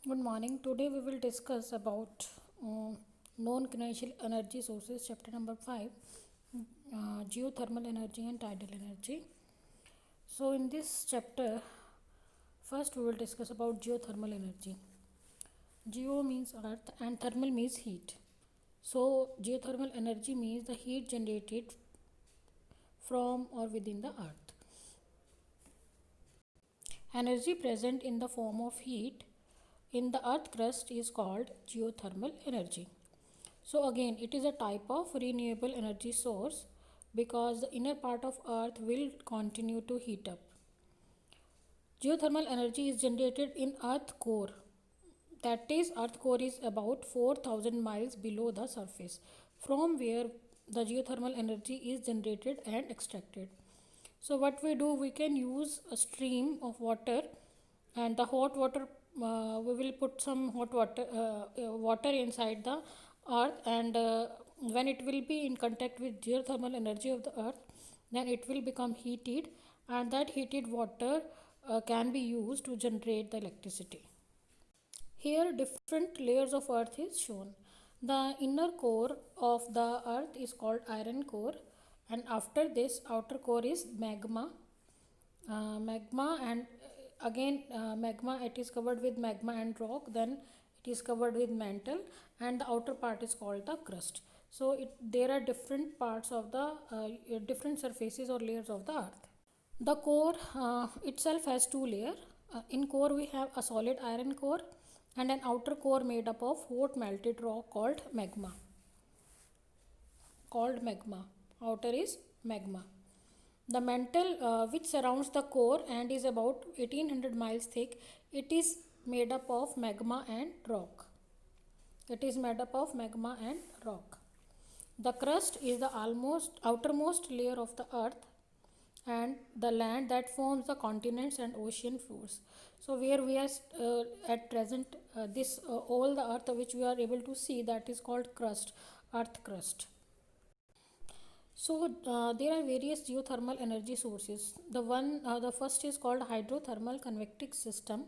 Good morning. Today we will discuss about non-conventional energy sources, chapter number 5, geothermal energy and tidal energy. So in this chapter, first we will discuss about geothermal energy. Geo means earth and thermal means heat. So geothermal energy means the heat generated from or within the earth. Energy present in the form of heat in the earth crust is called geothermal energy. So again, it is a type of renewable energy source because the inner part of earth will continue to heat up. Geothermal energy is generated in earth core. That is, earth core is about 4000 miles below the surface, from where the geothermal energy is generated and extracted. So what we do, we can use a stream of water, and the hot water, we will put some hot water inside the earth, and when it will be in contact with geothermal energy of the earth, then it will become heated, and that heated water can be used to generate the electricity. Here different layers of earth is shown. The inner core of the earth is called iron core, and after this outer core is magma, and again magma, it is covered with magma and rock, then it is covered with mantle, and the outer part is called the crust. So there are different parts of the different surfaces or layers of the earth. The core itself has two layers. In core we have a solid iron core and an outer core made up of hot melted rock called magma. Outer is magma. The mantle which surrounds the core and is about 1800 miles thick, it is made up of magma and rock. The crust is the outermost layer of the earth and the land that forms the continents and ocean floors. So where we are at present, this all the earth which we are able to see, that is called crust, earth crust. So there are various geothermal energy sources. The first is called hydrothermal convective system.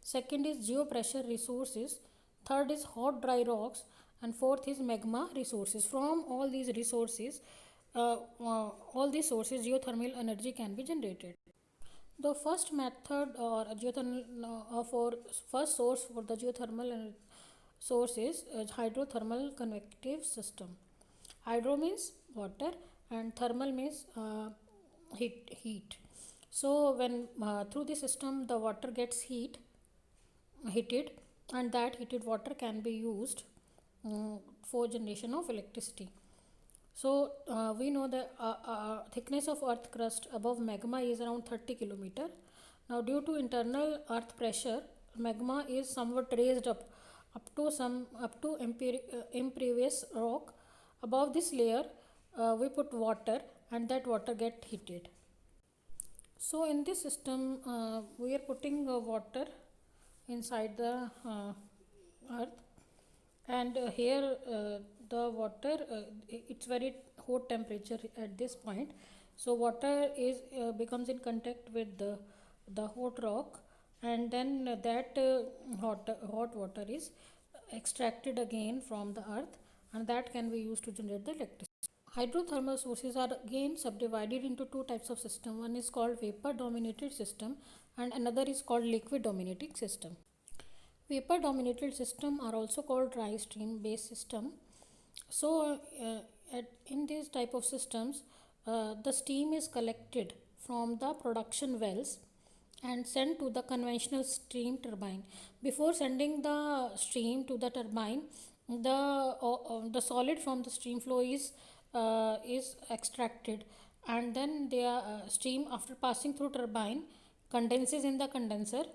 Second is geopressure resources. Third is hot dry rocks, and fourth is magma resources. From all these resources, all these sources, geothermal energy can be generated. The first method or geothermal for first source for the geothermal source is hydrothermal convective system. Hydro means water and thermal means heat. So when through the system the water gets heated, and that heated water can be used for generation of electricity. So we know the thickness of earth crust above magma is around 30 kilometer. Now due to internal earth pressure, magma is somewhat raised up to impervious rock. Above this layer we put water, and that water get heated. So in this system we are putting water inside the earth, and here the water, it's very hot temperature at this point. So water is becomes in contact with the hot rock, and then that hot water is extracted again from the earth, and that can be used to generate the electricity. Hydrothermal sources are again subdivided into two types of system. One is called vapor dominated system and another is called liquid dominating system. Vapor dominated system are also called dry stream based system. So in these type of systems, the steam is collected from the production wells and sent to the conventional steam turbine. Before sending the stream to the turbine, the solid from the stream flow is extracted, and then the steam, after passing through turbine, condenses in the condenser,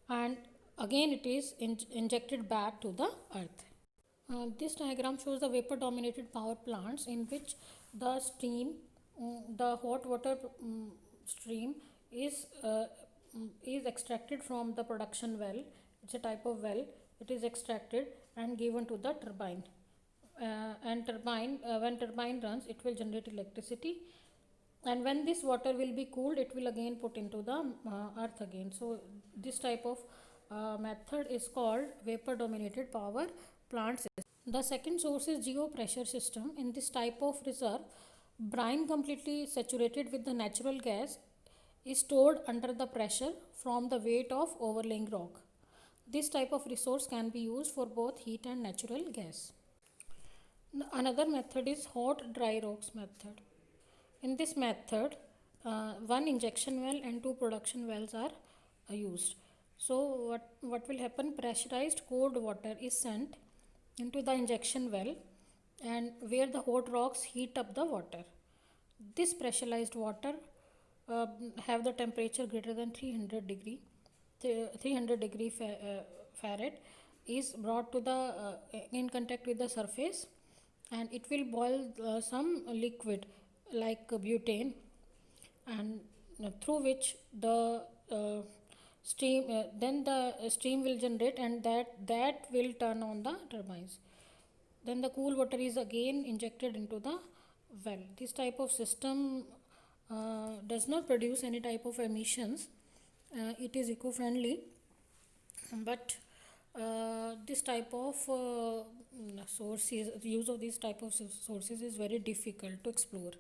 and again it is injected back to the earth. This diagram shows the vapor dominated power plants in which the steam, the hot water stream is extracted from the production well. It's a type of well. It is extracted and given to the turbine. And when turbine runs, it will generate electricity, and when this water will be cooled, it will again put into the earth again. So this type of method is called vapor dominated power plant system. The second source is geopressure system. In this type of reserve, brine completely saturated with the natural gas is stored under the pressure from the weight of overlaying rock. This type of resource can be used for both heat and natural gas. Another method is hot dry rocks method. In this method, one injection well and two production wells are used. So what will happen? Pressurized cold water is sent into the injection well, and where the hot rocks heat up the water. This pressurized water have the temperature greater than 300 degree 300 degree Fahrenheit is brought to the in contact with the surface, and it will boil some liquid like butane, and through which the steam then the steam will generate, and that will turn on the turbines. Then the cool water is again injected into the well. This type of system does not produce any type of emissions. It is eco-friendly, but this type of sources, use of these type of sources is very difficult to explore.